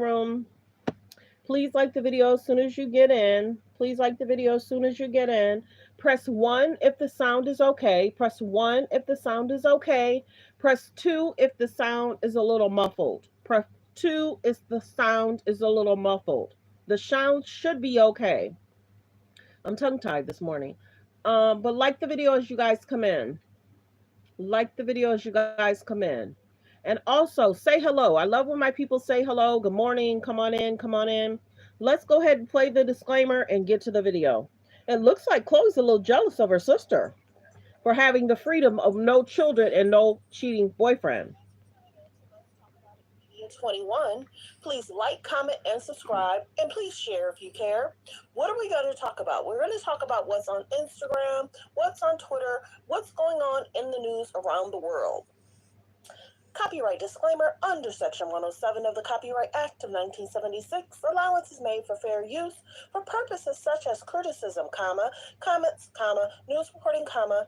room. Please like the video as soon as you get in. Please like the video as soon as you get in. Press 1 if the sound is okay. Press 1 if the sound is okay. Press 2 if the sound is a little muffled. Press 2 if the sound is a little muffled. The sound should be okay. I'm tongue-tied this morning. But like the video as you guys come in. Like the video as you guys come in. And also say hello. I love when my people say hello. Good morning. Come on in. Come on in. Let's go ahead and play the disclaimer and get to the video. It looks like Khloe's a little jealous of her sister for having the freedom of no children and no cheating boyfriend. 21. Please like, comment, and subscribe, and please share if you care. What are we going to talk about? We're going to talk about what's on Instagram, what's on Twitter, what's going on in the news around the world. Copyright disclaimer under Section 107 of the Copyright Act of 1976. Allowance is made for fair use for purposes such as criticism, comments, news reporting,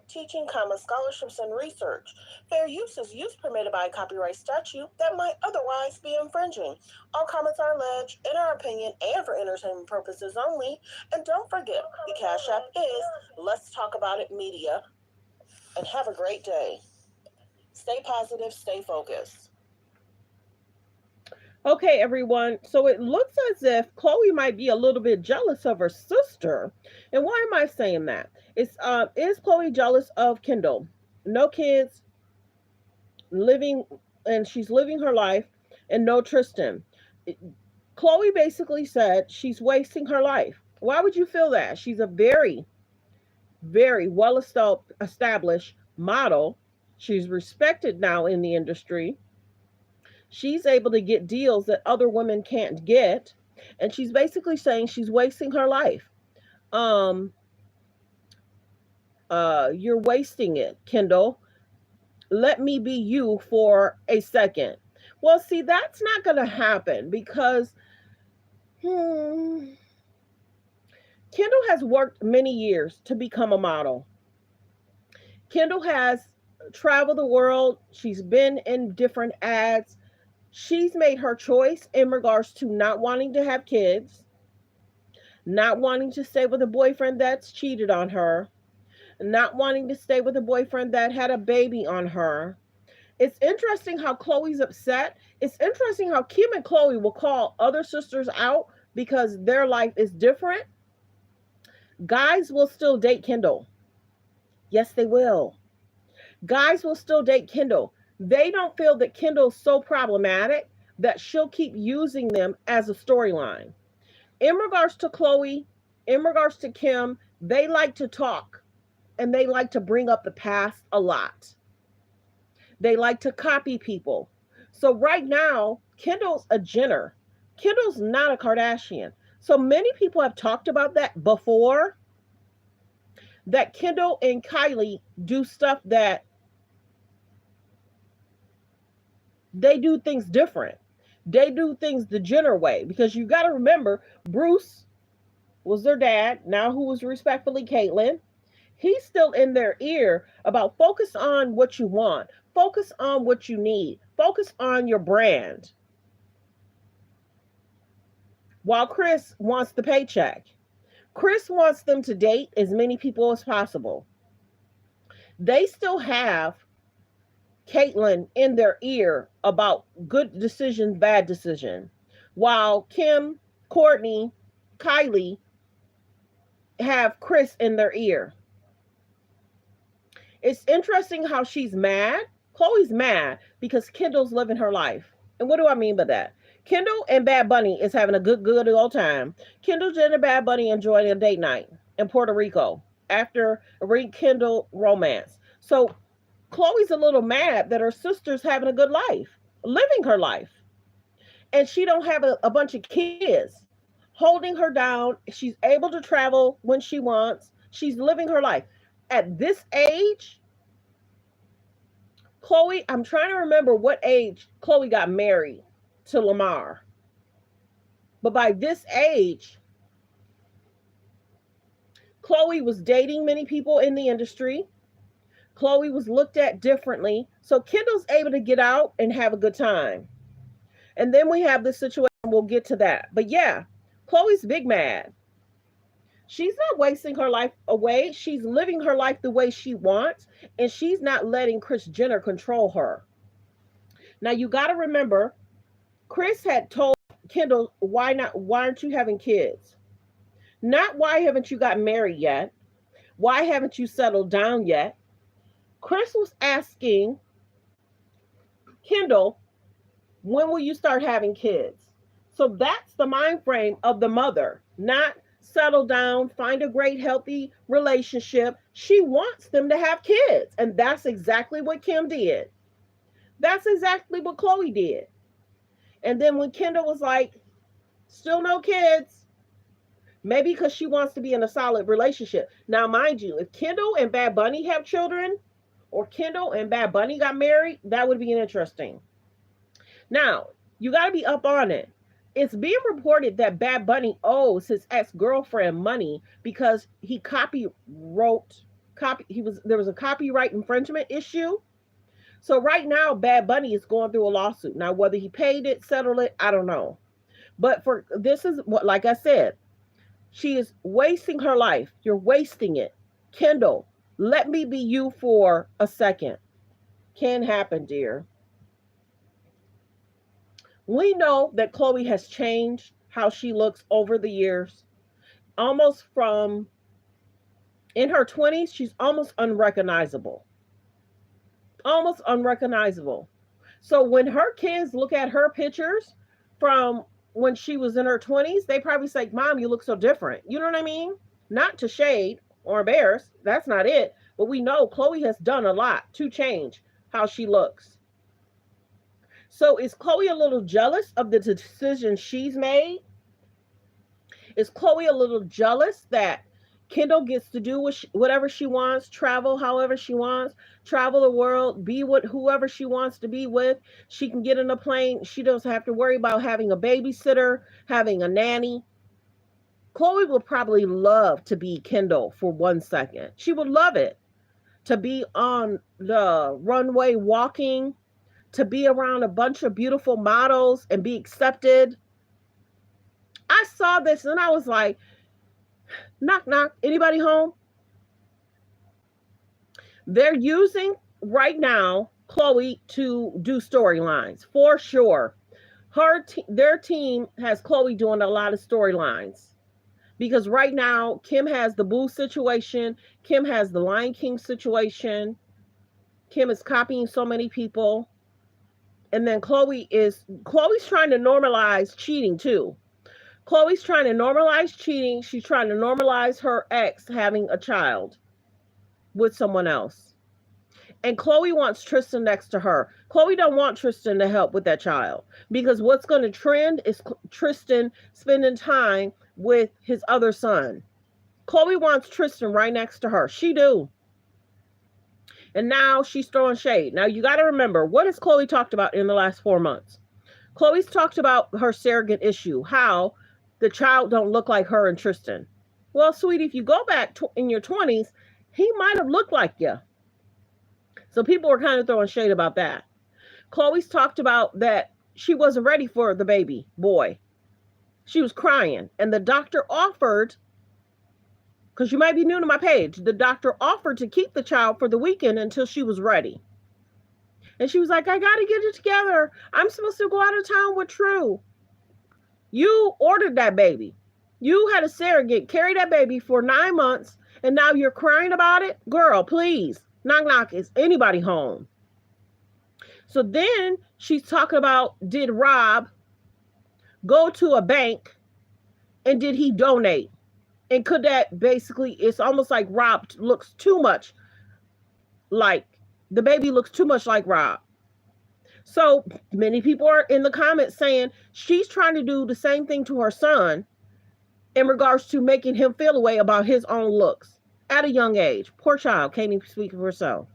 teaching, scholarships, and research. Fair use is use permitted by a copyright statute that might otherwise be infringing. All comments are alleged, in our opinion, and for entertainment purposes only. And don't forget, the Cash App is Let's Talk About It Media. And have a great day. Stay positive, stay focused. Okay, everyone. So it looks as if Khloe might be a little bit jealous of her sister. And why am I saying that? Is Khloe jealous of Kendall? No kids, living, and she's living her life, and no Tristan. Khloe basically said she's wasting her life. Why would you feel that? She's a very, very well-established model. She's respected now in the industry. She's able to get deals that other women can't get. And she's basically saying she's wasting her life. You're wasting it, Kendall. Let me be you for a second. Well, see, that's not going to happen because Kendall has worked many years to become a model. Kendall has traveled the world. She's been in different ads. She's made her choice in regards to not wanting to have kids, not wanting to stay with a boyfriend that's cheated on her, not wanting to stay with a boyfriend that had a baby on her. It's interesting how Khloe's upset. It's interesting how Kim and Khloe will call other sisters out because their life is different. Guys will still date Kendall. Yes, they will. Guys will still date Kendall. They don't feel that Kendall's so problematic that she'll keep using them as a storyline. In regards to Khloe, in regards to Kim, they like to talk and they like to bring up the past a lot. They like to copy people. So right now, Kendall's a Jenner. Kendall's not a Kardashian. So many people have talked about that before, that Kendall and Kylie do stuff that they do things different. They do things the Jenner way, because you got to remember, Bruce was their dad, now who was respectfully Caitlyn. He's still in their ear about focus on what you want, focus on what you need, focus on your brand. While Chris wants the paycheck. Chris wants them to date as many people as possible. They still have Caitlyn in their ear about good decision, bad decision. While Kim, Courtney, Kylie have Chris in their ear. It's interesting how she's mad. Khloe's mad because Kendall's living her life. And what do I mean by that? Kendall and Bad Bunny is having a good old time. Kendall, Jenner, Bad Bunny enjoying a date night in Puerto Rico after a rekindled romance. So Khloe's a little mad that her sister's having a good life, living her life. And she don't have a bunch of kids holding her down. She's able to travel when she wants. She's living her life. At this age, Khloe, I'm trying to remember what age Khloe got married to Lamar. But by this age, Khloe was dating many people in the industry. Khloe was looked at differently. So Kendall's able to get out and have a good time. And then we have this situation, we'll get to that. But yeah, Khloe's big mad. She's not wasting her life away. She's living her life the way she wants, and she's not letting Kris Jenner control her. Now you got to remember, Kris had told Kendall, why aren't you having kids? Not why haven't you got married yet? Why haven't you settled down yet? Kris was asking Kendall, when will you start having kids? So that's the mind frame of the mother, not settle down, find a great, healthy relationship. She wants them to have kids. And that's exactly what Kim did. That's exactly what Khloe did. And then when Kendall was like, still no kids, maybe because she wants to be in a solid relationship. Now, mind you, if Kendall and Bad Bunny have children, or Kendall and Bad Bunny got married, that would be interesting. Now, you got to be up on it. It's being reported that Bad Bunny owes his ex-girlfriend money because he there was a copyright infringement issue. So right now, Bad Bunny is going through a lawsuit. Now, whether he paid it, settled it, I don't know. But for this is what, like I said, she is wasting her life. You're wasting it. Kendall, let me be you for a second. Can happen, dear. We know that Khloe has changed how she looks over the years. Almost from in her 20s, she's almost unrecognizable. Almost unrecognizable. So when her kids look at her pictures from when she was in her 20s, they probably say, Mom, you look so different. You know what I mean? Not to shade or embarrass. That's not it. But we know Khloe has done a lot to change how she looks. So is Khloe a little jealous of the decision she's made? Is Khloe a little jealous that Kendall gets to do whatever she wants, travel however she wants, travel the world, be with whoever she wants to be with? She can get in a plane. She doesn't have to worry about having a babysitter, having a nanny. Khloe would probably love to be Kendall for 1 second. She would love it. To be on the runway walking, to be around a bunch of beautiful models and be accepted. I saw this and I was like, knock, knock, anybody home? They're using right now Khloe to do storylines for sure. Their team has Khloe doing a lot of storylines because right now Kim has the Boo situation, Kim has the Lion King situation, Kim is copying so many people, and then Khloe's trying to normalize cheating too. Khloe's trying to normalize cheating. She's trying to normalize her ex having a child with someone else. And Khloe wants Tristan next to her. Khloe don't want Tristan to help with that child because what's going to trend is Tristan spending time with his other son. Khloe wants Tristan right next to her. She do. And now she's throwing shade. Now you got to remember, what has Khloe talked about in the last 4 months? Khloe's talked about her surrogate issue, how the child don't look like her and Tristan. Well, sweetie, if you go back in your 20s, he might have looked like you. So people were kind of throwing shade about that. Khloe's talked about that she wasn't ready for the baby boy. She was crying. And the doctor offered, because you might be new to my page, the doctor offered to keep the child for the weekend until she was ready. And she was like, I got to get it together. I'm supposed to go out of town with True. You ordered that baby. You had a surrogate carry that baby for 9 months, and now you're crying about it? Girl, please. Knock, knock. Is anybody home? So then she's talking about, did Rob go to a bank and did he donate? And could that basically, it's almost like Rob looks too much like, the baby looks too much like Rob. So many people are in the comments saying she's trying to do the same thing to her son in regards to making him feel a way about his own looks at a young age. Poor child, can't even speak for herself.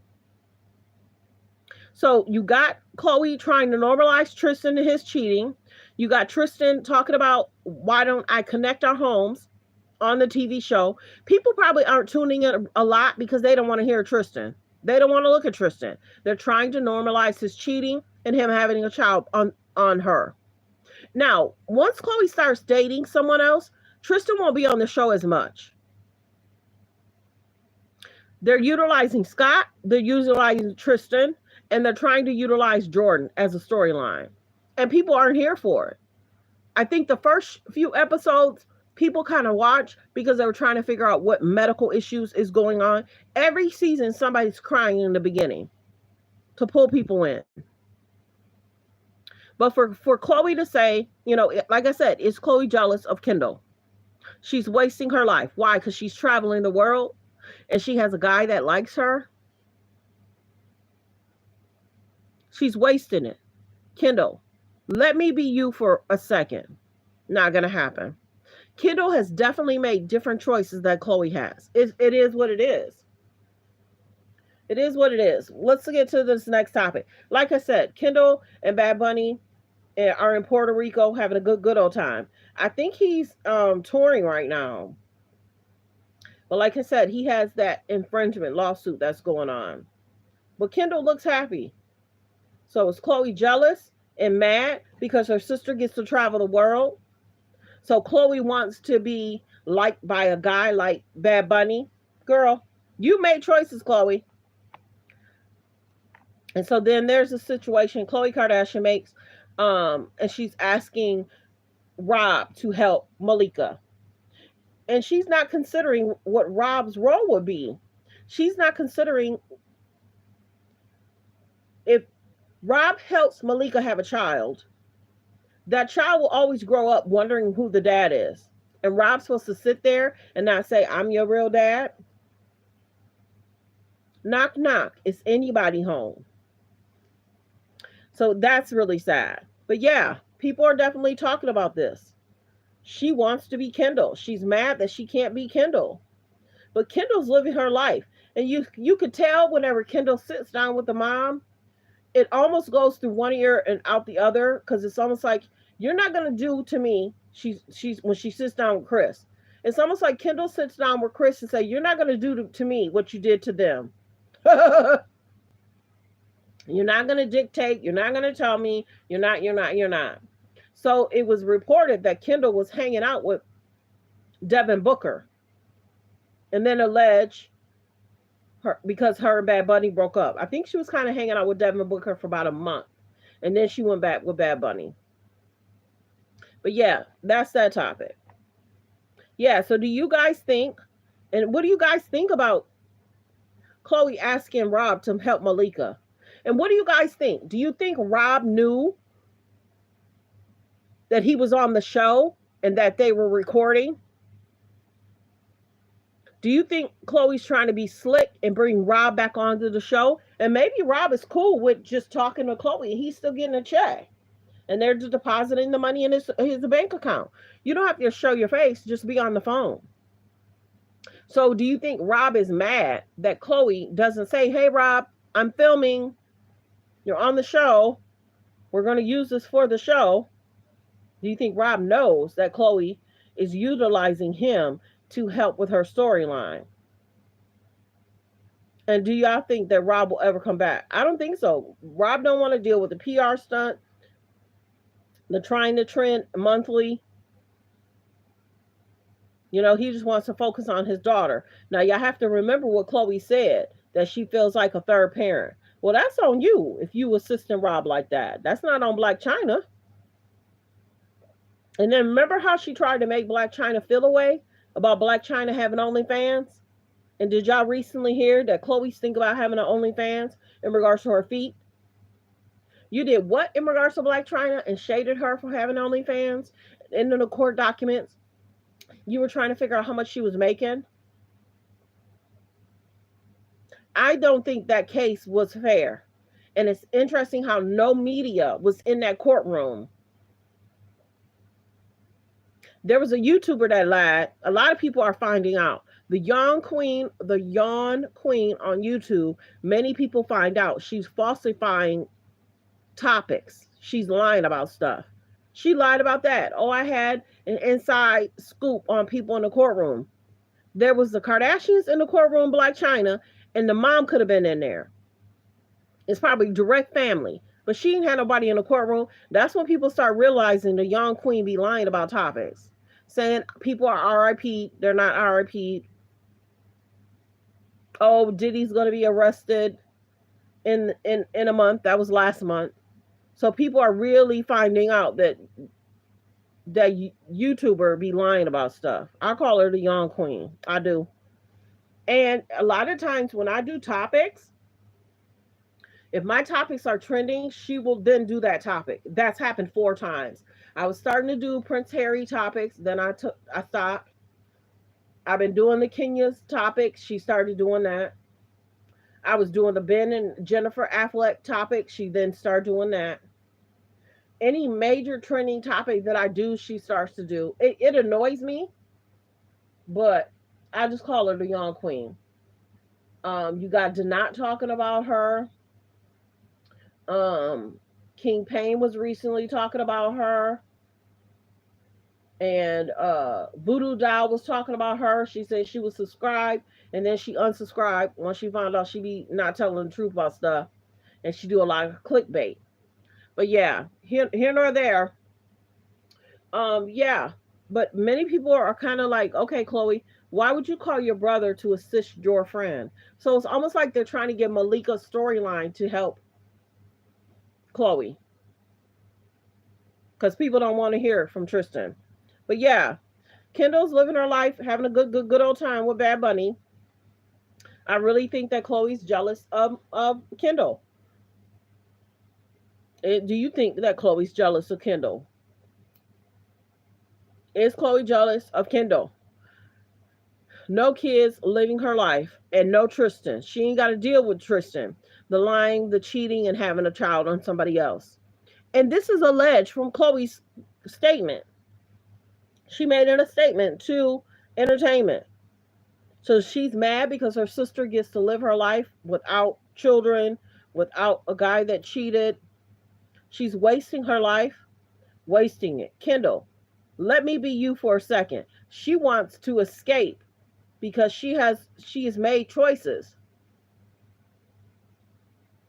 So you got Khloe trying to normalize Tristan and his cheating. You got Tristan talking about, why don't I connect our homes on the TV show? People probably aren't tuning in a lot because they don't want to hear Tristan. They don't want to look at Tristan. They're trying to normalize his cheating and him having a child on her. Now, once Khloe starts dating someone else, Tristan won't be on the show as much. They're utilizing Scott, they're utilizing Tristan, and they're trying to utilize Jordan as a storyline. And people aren't here for it. I think the first few episodes, people kind of watch because they were trying to figure out what medical issues is going on. Every season, somebody's crying in the beginning to pull people in. But for Khloe to say, like I said, is Khloe jealous of Kendall? She's wasting her life. Why? Because she's traveling the world and she has a guy that likes her. She's wasting it. Kendall, let me be you for a second. Not going to happen. Kendall has definitely made different choices than Khloe has. It is what it is. It is what it is. Let's get to this next topic. Like I said, Kendall and Bad Bunny are in Puerto Rico having a good old time. I think he's touring right now. But like I said, he has that infringement lawsuit that's going on. But Kendall looks happy. So is Khloe jealous and mad because her sister gets to travel the world? So Khloe wants to be liked by a guy like Bad Bunny. Girl, you made choices, Khloe. And so then there's a situation Khloe Kardashian makes, and she's asking Rob to help Malika. And she's not considering what Rob's role would be. She's not considering if Rob helps Malika have a child, that child will always grow up wondering who the dad is. And Rob's supposed to sit there and not say, I'm your real dad. Knock, knock. Is anybody home? So that's really sad. But yeah, people are definitely talking about this. She wants to be Kendall. She's mad that she can't be Kendall. But Kendall's living her life. And you could tell whenever Kendall sits down with the mom, it almost goes through one ear and out the other, because it's almost like, you're not going to do to me. She's when she sits down with Chris. It's almost like Kendall sits down with Chris and say, you're not going to do to me what you did to them. You're not going to dictate. You're not going to tell me. You're not. So it was reported that Kendall was hanging out with Devin Booker. And then alleged her, because her and Bad Bunny broke up. I think she was kind of hanging out with Devin Booker for about a month. And then she went back with Bad Bunny. But yeah, that's that topic. Yeah, so do you guys think, and what do you guys think about Khloe asking Rob to help Malika? And what do you guys think? Do you think Rob knew that he was on the show and that they were recording? Do you think Khloe's trying to be slick and bring Rob back onto the show? And maybe Rob is cool with just talking to Khloe and he's still getting a check. And they're just depositing the money in his bank account. You don't have to show your face, just be on the phone. So do you think Rob is mad that Khloe doesn't say, hey, Rob, I'm filming. You're on the show. We're going to use this for the show. Do you think Rob knows that Khloe is utilizing him to help with her storyline? And do y'all think that Rob will ever come back? I don't think so. Rob don't want to deal with the PR stunt, the trying to trend monthly. He just wants to focus on his daughter. Now, y'all have to remember what Khloe said, that she feels like a third parent. Well, that's on you if you assisting Rob like that. That's not on Blac Chyna. And then remember how she tried to make Blac Chyna feel away about Blac Chyna having OnlyFans? And did y'all recently hear that Khloe's think about having an OnlyFans in regards to her feet? You did what in regards to Blac Chyna and shaded her for having OnlyFans? And in the court documents, you were trying to figure out how much she was making? I don't think that case was fair. And it's interesting how no media was in that courtroom. There was a YouTuber that lied. A lot of people are finding out. The Yawn Queen on YouTube, many people find out she's falsifying topics. She's lying about stuff. She lied about that. Oh, I had an inside scoop on people in the courtroom. There was the Kardashians in the courtroom, Blac Chyna, and the mom could have been in there. It's probably direct family. but she ain't had nobody in the courtroom. That's when people start realizing the young queen be lying about topics, saying people are RIP, they're not RIP. Oh, Diddy's gonna be arrested in a month. That was last month. So people are really finding out that YouTuber be lying about stuff. I call her the young queen. I do. And a lot of times when I do topics, if my topics are trending, she will then do that topic. That's happened 4 times. I was starting to do Prince Harry topics, then I stopped. I've been doing the Kenya's topic. She started doing that. I was doing the Ben and Jennifer Affleck topic. She then started doing that. Any major trending topic that I do, she starts to do. It annoys me, but I just call her the young queen. You got Denat talking about her. Um, King Payne was recently talking about her. And Voodoo Doll was talking about her. She said she was subscribed and then she unsubscribed once she found out she be not telling the truth about stuff. And she do a lot of clickbait. But yeah, here nor there. Yeah. But many people are kind of like, okay, Khloe, why would you call your brother to assist your friend? So it's almost like they're trying to get Malika's storyline to help Khloe. Because people don't want to hear it from Tristan. But yeah, Kendall's living her life, having a good old time with Bad Bunny. I really think that Khloe's jealous of Kendall. Do you think that Khloe's jealous of Kendall? Is Khloe jealous of Kendall? No kids, living her life, and no Tristan. She ain't got to deal with Tristan, the lying, the cheating, and having a child on somebody else. And this is alleged from Khloe's statement. She made it a statement to Entertainment. So she's mad because her sister gets to live her life without children, without a guy that cheated. She's wasting her life, wasting it. Kendall, let me be you for a second. She wants to escape because she has made choices.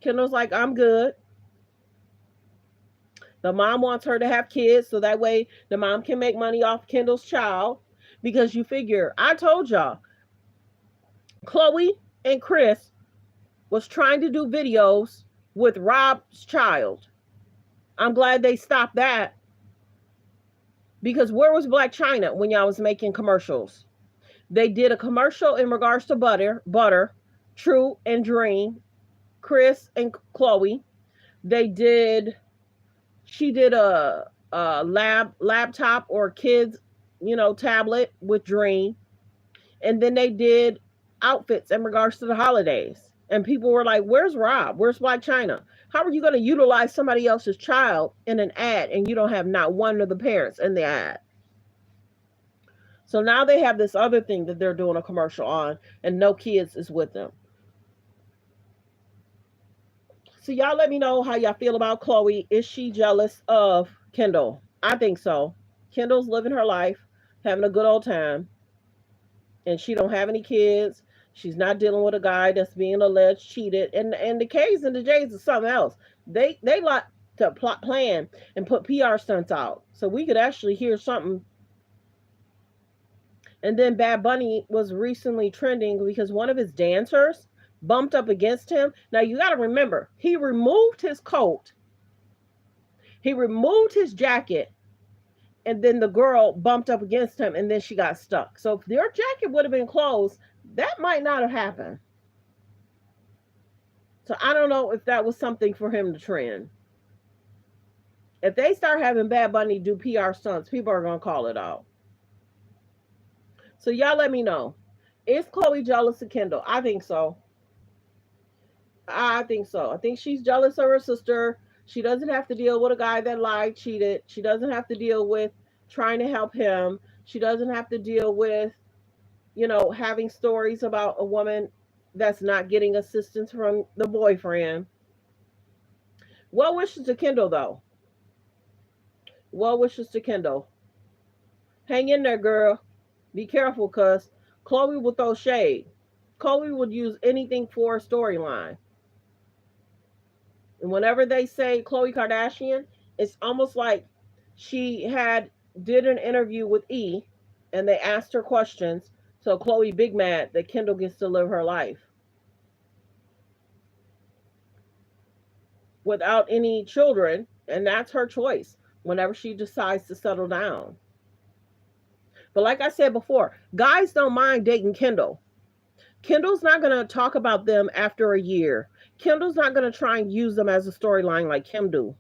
Kendall's like, I'm good. The mom wants her to have kids so that way the mom can make money off Kendall's child. Because you figure, I told y'all, Khloe and Chris was trying to do videos with Rob's child. I'm glad they stopped that. Because where was Black China when y'all was making commercials? They did a commercial in regards to butter, True and Dream, Chris and Khloe. She did a laptop or kids, tablet with Dream. And then they did outfits in regards to the holidays. And people were like, where's Rob? Where's Black China? How are you going to utilize somebody else's child in an ad and you don't have not one of the parents in the ad? So now they have this other thing that they're doing a commercial on and no kids is with them. So y'all let me know how y'all feel about Khloe. Is she jealous of Kendall? I think so. Kendall's living her life, having a good old time. And she don't have any kids. She's not dealing with a guy that's being alleged cheated. And the K's and the J's is something else. They like to plan and put PR stunts out. So we could actually hear something. And then Bad Bunny was recently trending because one of his dancers bumped up against him. Now you got to remember, he removed his coat. He removed his jacket. And then the girl bumped up against him and then she got stuck. So if their jacket would have been closed, that might not have happened. So I don't know if that was something for him to trend. If they start having Bad Bunny do PR stunts, people are going to call it out. So y'all let me know. Is Khloe jealous of Kendall? I think so. I think so. I think she's jealous of her sister. She doesn't have to deal with a guy that lied, cheated. She doesn't have to deal with trying to help him. She doesn't have to deal with, having stories about a woman that's not getting assistance from the boyfriend. Well wishes to Kendall, though. Well wishes to Kendall. Hang in there, girl. Be careful, because Khloe will throw shade. Khloe would use anything for a storyline. And whenever they say Khloe Kardashian, it's almost like she did an interview with E, and they asked her questions. So Khloe big mad that Kendall gets to live her life without any children, and that's her choice whenever she decides to settle down. But like I said before, guys don't mind dating Kendall. Kendall's not going to talk about them after a year. Kendall's not going to try and use them as a storyline like Kim do.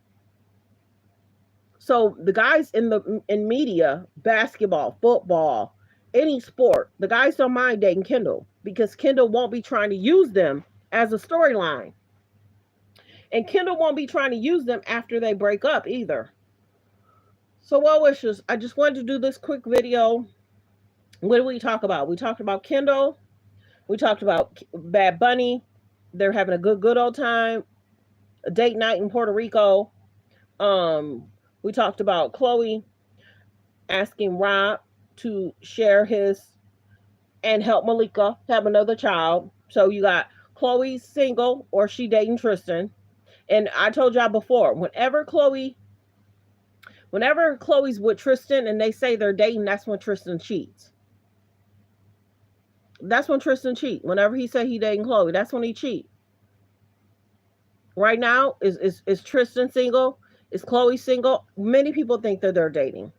So the guys in media, basketball, football, any sport, the guys don't mind dating Kendall because Kendall won't be trying to use them as a storyline. And Kendall won't be trying to use them after they break up either. So well wishes, I just wanted to do this quick video. What did we talk about? We talked about Kendall. We talked about Bad Bunny. They're having a good old time. A date night in Puerto Rico. We talked about Khloe asking Rob to share his and help Malika have another child. So you got Khloe's single or she dating Tristan. And I told y'all before, whenever Khloe's with Tristan and they say they're dating, that's when Tristan cheats. That's when Tristan cheat. Whenever he said he dating Khloe, that's when he cheat. Right now, is Tristan single? Is Khloe single? Many people think that they're dating.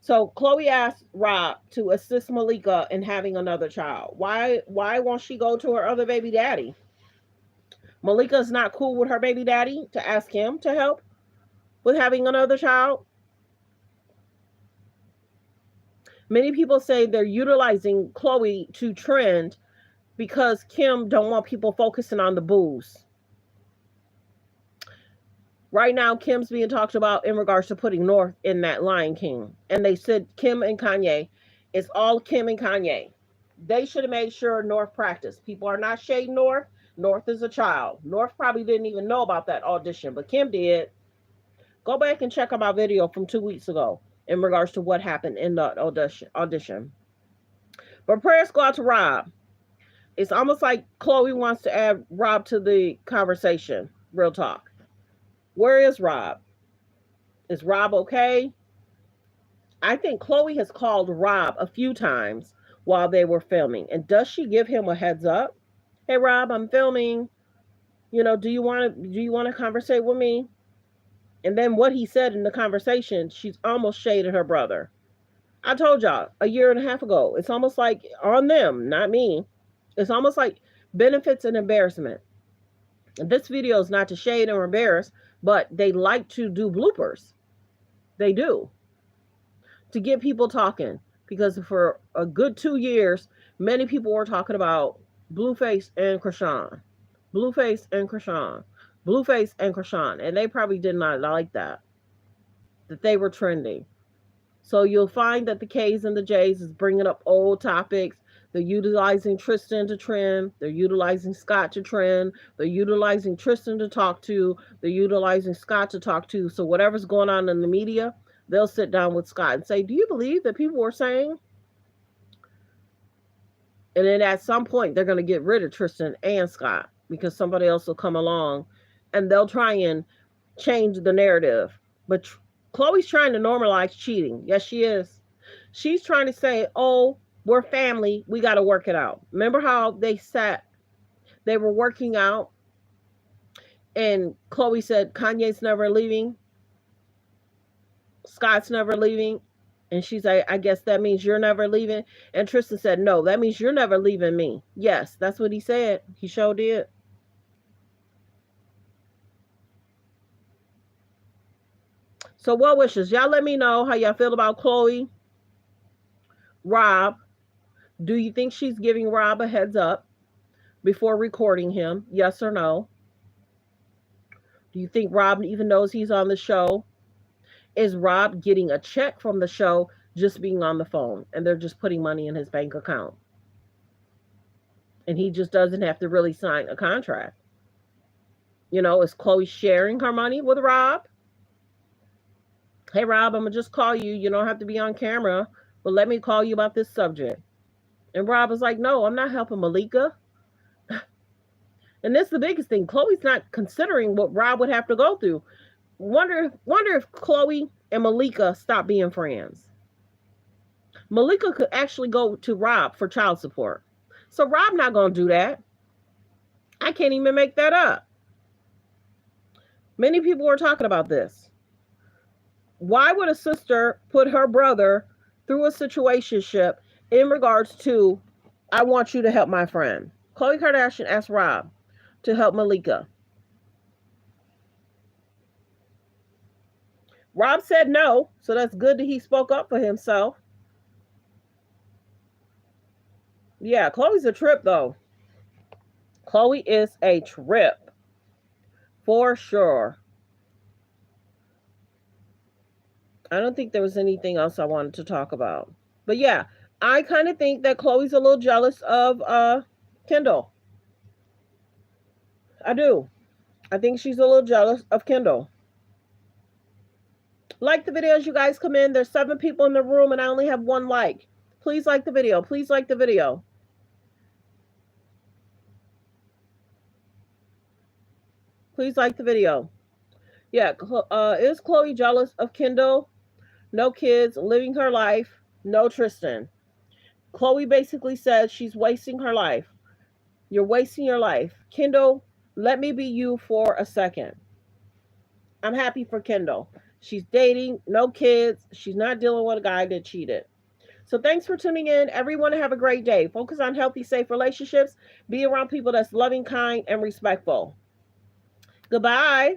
So Khloe asked Rob to assist Malika in having another child. Why won't she go to her other baby daddy? Malika's not cool with her baby daddy to ask him to help with having another child. Many people say they're utilizing Khloe to trend because Kim don't want people focusing on the booze. Right now, Kim's being talked about in regards to putting North in that Lion King. And they said Kim and Kanye. It's all Kim and Kanye. They should have made sure North practiced. People are not shading North. North is a child. North probably didn't even know about that audition, but Kim did. Go back and check out my video from 2 weeks ago in regards to what happened in the audition. But prayers go out to Rob. It's almost like Khloe wants to add Rob to the conversation. Real talk. Where is Rob? Is Rob okay? I think Khloe has called Rob a few times while they were filming. And does she give him a heads up? Hey Rob, I'm filming. Do you want to conversate with me? And then what he said in the conversation, she's almost shaded her brother. I told y'all a year and a half ago, it's almost like on them, not me. It's almost like benefits and embarrassment. This video is not to shade or embarrass, but they like to do bloopers. They do. To get people talking. Because for a good 2 years, many people were talking about Blueface and Krishan. Blueface and Krishan. Blueface and Krishan. And they probably did not like that they were trending. So you'll find that the K's and the J's is bringing up old topics. They're utilizing Tristan to trend. They're utilizing Scott to trend. They're utilizing Tristan to talk to. They're utilizing Scott to talk to. So whatever's going on in the media, they'll sit down with Scott and say, do you believe that people were saying? And then at some point, they're going to get rid of Tristan and Scott because somebody else will come along and they'll try and change the narrative. But Khloe's trying to normalize cheating. Yes, she is. She's trying to say, oh, we're family. We got to work it out. Remember how they were working out and Khloe said, Kanye's never leaving. Scott's never leaving. And she's like, I guess that means you're never leaving. And Tristan said, no, that means you're never leaving me. Yes, that's what he said. He sure did. So well wishes. Y'all let me know how y'all feel about Khloe. Rob. Do you think she's giving Rob a heads up before recording him? Yes or no? Do you think Rob even knows he's on the show? Is Rob getting a check from the show just being on the phone and they're just putting money in his bank account? And he just doesn't have to really sign a contract. Is Khloe sharing her money with Rob? Hey, Rob, I'm going to just call you. You don't have to be on camera, but let me call you about this subject. And Rob was like, no, I'm not helping Malika. And this is the biggest thing. Khloe's not considering what Rob would have to go through. Wonder if Khloe and Malika stop being friends. Malika could actually go to Rob for child support. So Rob not gonna do that. I can't even make that up. Many people were talking about this. Why would a sister put her brother through a situationship in regards to, I want you to help my friend? Khloe Kardashian asked Rob to help Malika. Rob said no, so that's good that he spoke up for himself. Yeah, Khloe's a trip though. Khloe is a trip. For sure. I don't think there was anything else I wanted to talk about. But yeah, I kind of think that Khloe's a little jealous of Kendall. I do. I think she's a little jealous of Kendall. Like the video as you guys come in. There's 7 people in the room and I only have 1 like. Please like the video. Please like the video. Please like the video. Yeah, is Khloe jealous of Kendall? No kids, living her life. No Tristan. Khloe basically says she's wasting her life. You're wasting your life. Kendall, let me be you for a second. I'm happy for Kendall. She's dating, no kids. She's not dealing with a guy that cheated. So thanks for tuning in. Everyone have a great day. Focus on healthy, safe relationships. Be around people that's loving, kind, and respectful. Goodbye.